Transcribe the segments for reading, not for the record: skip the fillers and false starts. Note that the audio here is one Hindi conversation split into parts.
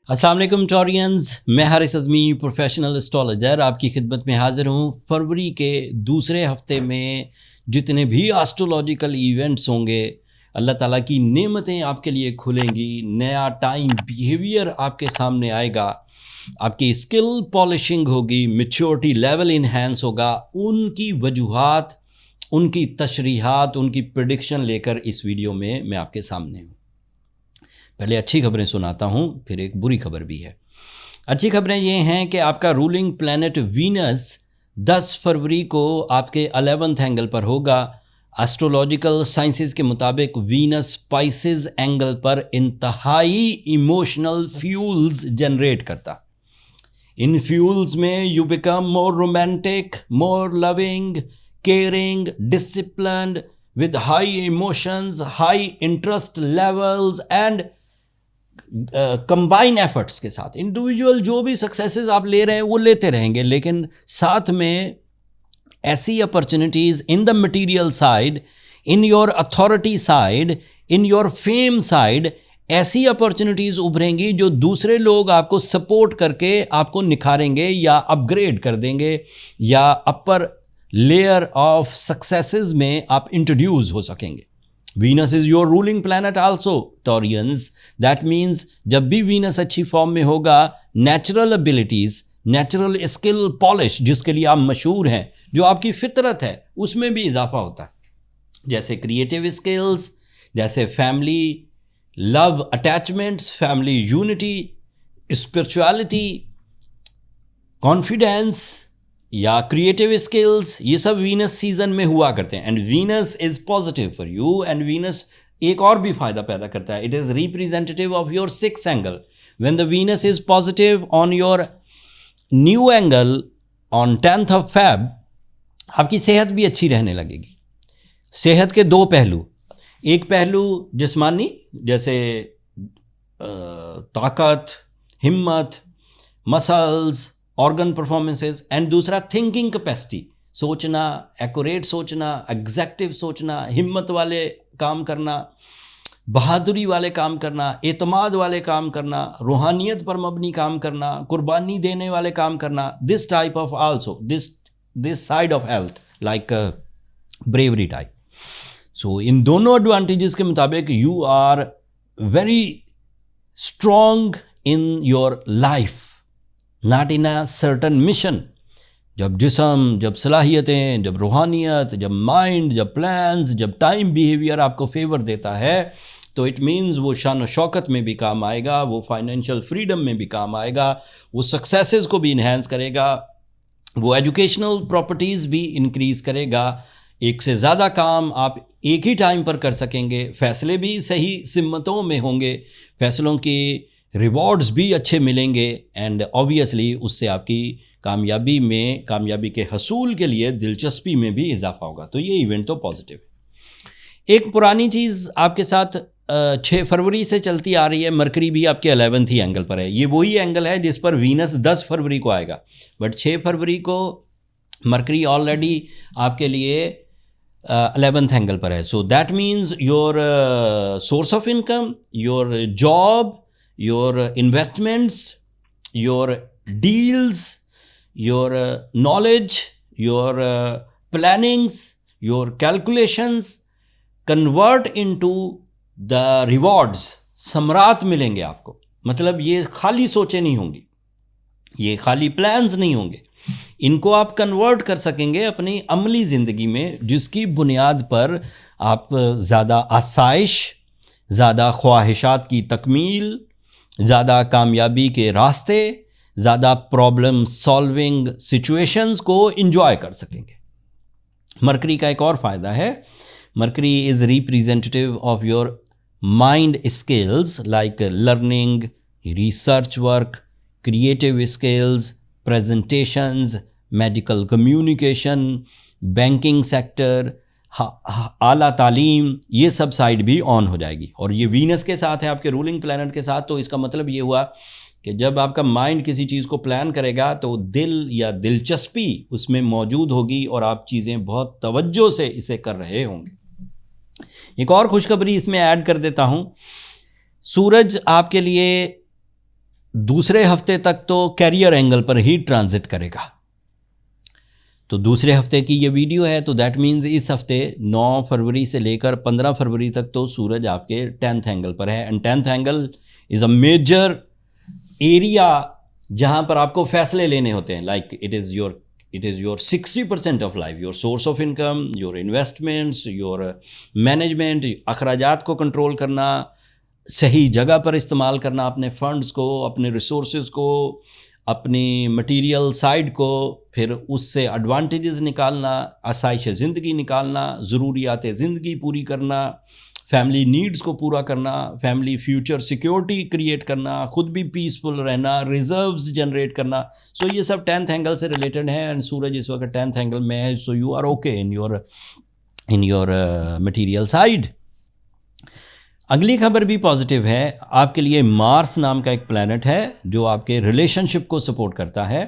अस्सलाम वालेकुम टॉरियंस, मैं हारिस अज़मी प्रोफेशनल एस्ट्रोलॉजर आपकी खिदमत में हाज़िर हूँ। फरवरी के दूसरे हफ्ते में जितने भी एस्ट्रोलॉजिकल इवेंट्स होंगे, अल्लाह ताला की नेमतें आपके लिए खुलेंगी, नया टाइम बिहेवियर आपके सामने आएगा, आपकी स्किल पॉलिशिंग होगी, मैच्योरिटी लेवल इन्हेंस होगा। उनकी वजूहात, उनकी तशरीहात, उनकी प्रेडिक्शन लेकर इस वीडियो में मैं आपके सामने हूँ। पहले अच्छी खबरें सुनाता हूँ, फिर एक बुरी खबर भी है। अच्छी खबरें ये हैं कि आपका रूलिंग प्लैनेट वीनस 10 फरवरी को आपके 11th एंगल पर होगा। एस्ट्रोलॉजिकल साइंसेस के मुताबिक वीनस स्पाइसेस एंगल पर इंतहाई इमोशनल फ्यूल्स जनरेट करता। इन फ्यूल्स में you become more romantic, more loving, caring, disciplined, with high emotions, high interest levels and combine efforts के साथ इंडिविजुअल जो भी सक्सेसेस आप ले रहे हैं वो लेते रहेंगे, लेकिन साथ में ऐसी opportunities in the material side, in your authority side, in your fame side, ऐसी अपॉर्चुनिटीज़ उभरेंगी जो दूसरे लोग आपको सपोर्ट करके आपको निखारेंगे या अपग्रेड कर देंगे या अपर लेयर ऑफ सक्सेसेस में आप इंट्रोड्यूस हो सकेंगे। Venus is your ruling planet also Taureans. That means जब भी वीनस अच्छी फॉर्म में होगा, natural abilities, natural skill polish जिसके लिए आप मशहूर हैं, जो आपकी फितरत है, उसमें भी इजाफा होता है। जैसे क्रिएटिव स्किल्स, जैसे family love attachments, family unity, spirituality, confidence या क्रिएटिव स्किल्स, ये सब वीनस सीजन में हुआ करते हैं। And Venus is positive for you. And Venus एक और भी फायदा पैदा करता है, it is representative of your 6th angle. When the Venus is positive on your new angle on 10th of Feb, आपकी सेहत भी अच्छी रहने लगेगी। सेहत के दो पहलू, एक पहलू जिस्मानी जैसे ताकत, हिम्मत, मसल्स, ऑर्गन परफॉर्मेंसेस, एंड दूसरा थिंकिंग कैपेसिटी, सोचना, एक्यूरेट सोचना, एग्जैक्टिव सोचना, हिम्मत वाले काम करना, बहादुरी वाले काम करना, एतमाद वाले काम करना, रूहानियत पर मबनी काम करना, कुर्बानी देने वाले काम करना। This type of also this side of health like bravery type. So इन दोनों एडवांटेजेस के मुताबिक you are very strong in your life, not in a certain mission. जब जिस्म, जब सलाहियतें, जब रूहानियत, जब माइंड, जब प्लान्स, जब टाइम बिहेवियर आपको फेवर देता है, तो इट मीन्स वो शान व शौकत में भी काम आएगा, वो फाइनेंशियल फ्रीडम में भी काम आएगा, वो सक्सेसेस को भी इन्हेंस करेगा, वो एजुकेशनल प्रॉपर्टीज़ भी इंक्रीज़ करेगा। एक से ज़्यादा काम आप एक ही टाइम पर कर सकेंगे, फ़ैसले भी सही सिमतों में होंगे, फ़ैसलों की रिवॉर्ड्स भी अच्छे मिलेंगे, एंड ऑब्वियसली उससे आपकी कामयाबी के हसूल के लिए दिलचस्पी में भी इजाफा होगा। तो ये इवेंट तो पॉजिटिव है। एक पुरानी चीज़ आपके साथ 6 फरवरी से चलती आ रही है, मरकरी भी आपके 11th ही एंगल पर है। ये वही एंगल है जिस पर वीनस 10 फरवरी को आएगा, बट 6 फरवरी को मरकरी ऑलरेडी आपके लिए 11th एंगल पर है। So that means your source of income, your job, your investments, your deals, your knowledge, your plannings, your calculations convert into the rewards, समरात मिलेंगे आपको। मतलब ये खाली सोचें नहीं होंगी, ये खाली प्लान्स नहीं होंगे, इनको आप कन्वर्ट कर सकेंगे अपनी अमली ज़िंदगी में, जिसकी बुनियाद पर आप ज़्यादा आसाइश, ज़्यादा ख्वाहिशात की तकमील, ज़्यादा कामयाबी के रास्ते, ज़्यादा प्रॉब्लम सॉल्विंग सिचुएशंस को इंजॉय कर सकेंगे। मरकरी का एक और फ़ायदा है, mercury is representative of your mind skills like learning, research work, creative skills, presentations, medical communication, banking sector, आला तालीम, ये सब साइड भी ऑन हो जाएगी। और ये वीनस के साथ है, आपके रूलिंग प्लैनेट के साथ, तो इसका मतलब ये हुआ कि जब आपका माइंड किसी चीज़ को प्लान करेगा तो दिल या दिलचस्पी उसमें मौजूद होगी और आप चीज़ें बहुत तवज्जो से इसे कर रहे होंगे। एक और खुशखबरी इसमें ऐड कर देता हूँ, सूरज आपके लिए दूसरे हफ्ते तक तो कैरियर एंगल पर ही ट्रांजिट करेगा। तो दूसरे हफ्ते की ये वीडियो है, तो दैट मीन्स इस हफ्ते 9 फरवरी से लेकर 15 फरवरी तक तो सूरज आपके 10th एंगल पर है। And 10th angle is a major area जहाँ पर आपको फैसले लेने होते हैं। Like it is your 60% of life, your source of income, your investments, your management, अखराजात को कंट्रोल करना, सही जगह पर इस्तेमाल करना अपने फंड्स को, अपने रिसोर्सेज को, अपनी मटेरियल साइड को, फिर उससे एडवांटेजेस निकालना, आसाइश ज़िंदगी निकालना, ज़रूरियात ज़िंदगी पूरी करना, फैमिली नीड्स को पूरा करना, फैमिली फ्यूचर सिक्योरिटी क्रिएट करना, खुद भी पीसफुल रहना, रिजर्व्स जनरेट करना। सो ये सब 10th एंगल से रिलेटेड है। एंड सूरज इस वक्त 10th एंगल में है। So you are okay in your material side. अगली खबर भी पॉजिटिव है आपके लिए। मार्स नाम का एक प्लैनेट है जो आपके रिलेशनशिप को सपोर्ट करता है,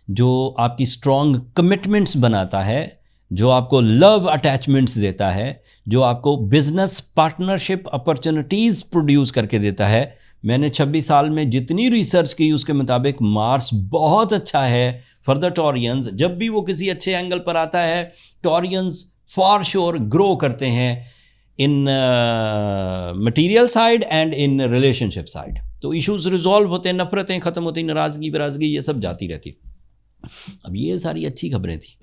जो आपकी स्ट्रॉन्ग कमिटमेंट्स बनाता है, जो आपको लव अटैचमेंट्स देता है, जो आपको बिजनेस पार्टनरशिप अपॉर्चुनिटीज़ प्रोड्यूस करके देता है। मैंने 26 साल में जितनी रिसर्च की उसके मुताबिक मार्स बहुत अच्छा है फॉर द टॉरियंस। जब भी वो किसी अच्छे एंगल पर आता है, टॉरियंस फॉर श्योर ग्रो करते हैं in material side and in relationship side. तो इश्यूज रिजॉल्व होते हैं, नफरतें ख़त्म होती, नाराज़गी बेराज़गी ये सब जाती रहती। अब ये सारी अच्छी खबरें थी।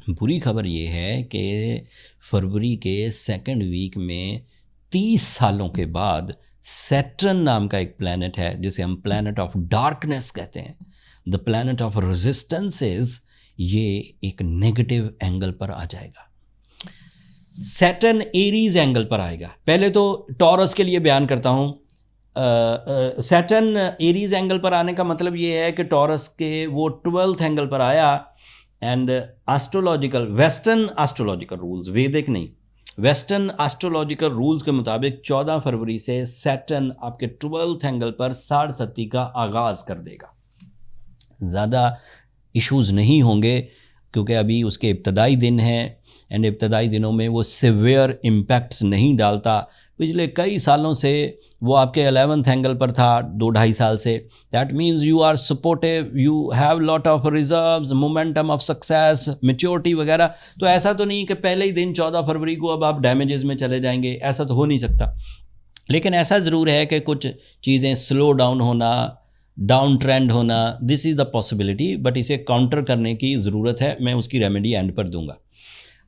बुरी खबर ये है कि फरवरी के 2nd वीक में 30 सालों के बाद सैटर्न नाम का एक प्लैनेट है जिसे हम प्लैनेट ऑफ डार्कनेस कहते हैं, द प्लैनेट ऑफ रेजिस्टेंसेस, ये एक नेगेटिव एंगल पर आ जाएगा। सैटर्न एरीज एंगल पर आएगा। पहले तो टॉरस के लिए बयान करता हूँ। सैटर्न एरीज एंगल पर आने का मतलब ये है कि टॉरस के वो 12th एंगल पर आया। And astrological, western astrological rules, वैदिक नहीं, वेस्टर्न एस्ट्रोलॉजिकल रूल्स के मुताबिक 14 फरवरी से सैटर्न आपके 12th एंगल पर साढ़सती का आगाज़ कर देगा। ज़्यादा इश्यूज नहीं होंगे क्योंकि अभी उसके इब्तदाई दिन हैं एंड इब्तदाई दिनों में वो सिवियर इम्पैक्ट्स नहीं डालता। पिछले कई सालों से वो आपके 11th एंगल पर था, 2-2.5 साल से। That means you are supportive, you have lot of reserves, momentum of success, maturity वगैरह। तो ऐसा तो नहीं कि पहले ही दिन 14 फरवरी को अब आप डैमेजेस में चले जाएंगे, ऐसा तो हो नहीं सकता। लेकिन ऐसा ज़रूर है कि कुछ चीज़ें स्लो डाउन होना, डाउन ट्रेंड होना, this is the possibility, but इसे काउंटर करने की ज़रूरत है। मैं उसकी रेमेडी एंड पर दूंगा।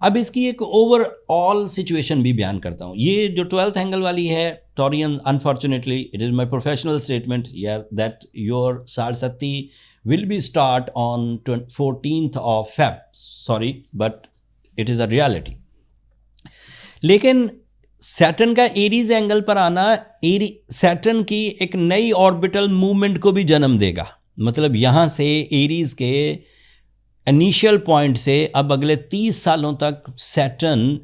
अब इसकी एक ओवरऑल सिचुएशन भी बयान करता हूँ। ये जो 12th एंगल वाली है Taurean, unfortunately it is my professional statement यार that your Sadesati will be start on 14th of Feb, sorry but it is a reality. लेकिन सैटर्न का एरीज एंगल पर आना सैटर्न की एक नई ऑर्बिटल मूवमेंट को भी जन्म देगा। मतलब यहाँ से एरीज के इनिशियल पॉइंट से अब अगले 30 सालों तक सैटर्न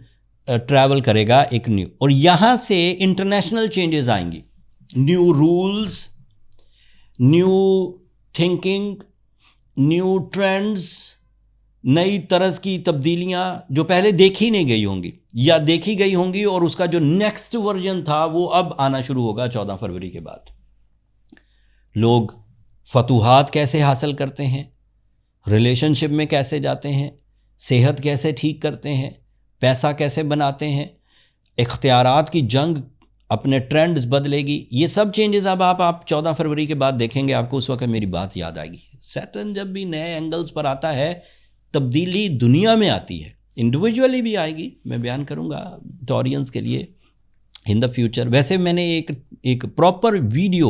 ट्रैवल करेगा एक न्यू, और यहाँ से इंटरनेशनल चेंजेस आएंगी, new rules, new thinking, new trends, नई तरह की तब्दीलियाँ जो पहले देखी नहीं गई होंगी या देखी गई होंगी और उसका जो नेक्स्ट वर्जन था वो अब आना शुरू होगा 14 फरवरी के बाद। लोग फतूहात कैसे हासिल करते हैं, रिलेशनशिप में कैसे जाते हैं, सेहत कैसे ठीक करते हैं, पैसा कैसे बनाते हैं, इख्तियारात की जंग, अपने ट्रेंड्स बदलेगी, ये सब चेंजेस अब आप 14 फरवरी के बाद देखेंगे। आपको उस वक्त मेरी बात याद आएगी। सैटर्न जब भी नए एंगल्स पर आता है तब्दीली दुनिया में आती है, इंडिविजुअली भी आएगी। मैं बयान करूँगा टॉरियंस के लिए इन द फ्यूचर। वैसे मैंने एक प्रॉपर वीडियो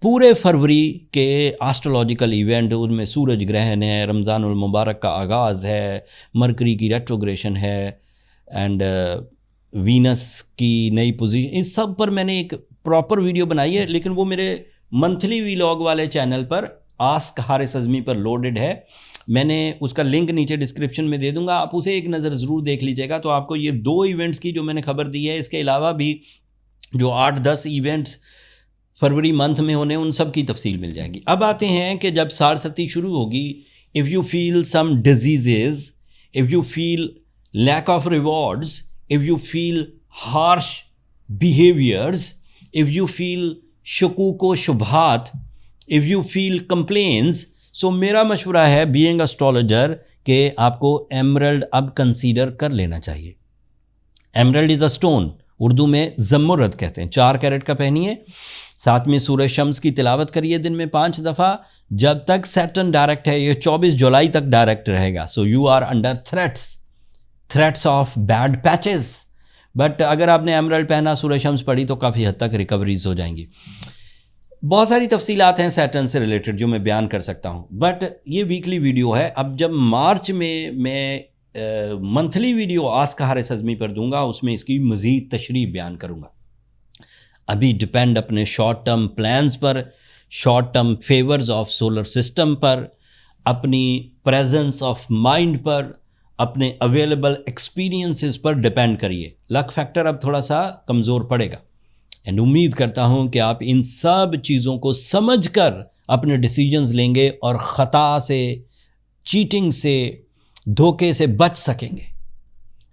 पूरे फरवरी के एस्ट्रोलॉजिकल इवेंट, उनमें सूरज ग्रहण है, रमज़ानुल मुबारक का आगाज़ है, मरकरी की रेट्रोग्रेशन है एंड वीनस की नई पोजीशन, इस सब पर मैंने एक प्रॉपर वीडियो बनाई है। लेकिन वो मेरे मंथली व्लॉग वाले चैनल पर आस्क हारिस अज़मी पर लोडेड है। मैंने उसका लिंक नीचे डिस्क्रिप्शन में दे दूंगा, आप उसे एक नज़र ज़रूर देख लीजिएगा। तो आपको ये 2 इवेंट्स की जो मैंने खबर दी है, इसके अलावा भी जो 8-10 इवेंट्स फरवरी मंथ में होने, उन सब की तफसील मिल जाएगी। अब आते हैं कि जब साढ़सती शुरू होगी, if you feel some diseases, if you feel lack of rewards, if you feel harsh behaviours, if you feel शकूक व शुबहात, if you feel complaints, so मेरा मशवरा है बीइंग एस्ट्रोलॉजर कि आपको एमरल्ड अब कंसीडर कर लेना चाहिए। Emerald is a stone, Urdu में ज़म्मुरद कहते हैं। 4 कैरेट का पहनिए, साथ में सूरज शम्स की तिलावत करिए दिन में 5 दफ़ा। जब तक सैटर्न डायरेक्ट है, ये 24 जुलाई तक डायरेक्ट रहेगा। So you are under threats of bad patches. But अगर आपने एमरल्ड पहना, सूरज शम्स पढ़ी, तो काफ़ी हद तक रिकवरीज हो जाएंगी। बहुत सारी तफसीलात हैं सैटर्न से रिलेटेड जो मैं बयान कर सकता हूँ, बट ये वीकली वीडियो है। अब जब मार्च में मैं मंथली वीडियो आस्क हारिस अज़मी पर दूंगा, उसमें इसकी मज़ीद तशरीह बयान करूँगा। अभी डिपेंड अपने शॉर्ट टर्म प्लान्स पर, short term favours of solar system पर, अपनी प्रेजेंस ऑफ माइंड पर, अपने अवेलेबल एक्सपीरियंसेस पर डिपेंड करिए। लक फैक्टर अब थोड़ा सा कमज़ोर पड़ेगा एंड उम्मीद करता हूँ कि आप इन सब चीज़ों को समझकर अपने डिसीजंस लेंगे और ख़ता से, चीटिंग से, धोखे से बच सकेंगे।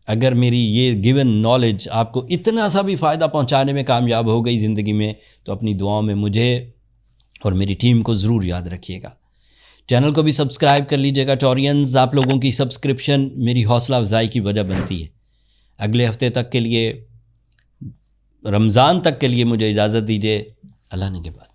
अगर मेरी ये गिवन नॉलेज आपको इतना सा भी फ़ायदा पहुँचाने में कामयाब हो गई ज़िंदगी में, तो अपनी दुआओं में मुझे और मेरी टीम को ज़रूर याद रखिएगा। चैनल को भी सब्सक्राइब कर लीजिएगा टॉरियंस। आप लोगों की सब्सक्रिप्शन मेरी हौसला अफजाई की वजह बनती है। अगले हफ्ते तक के लिए, रमज़ान तक के लिए मुझे इजाज़त दीजिए। अल्लाह ने के बाद।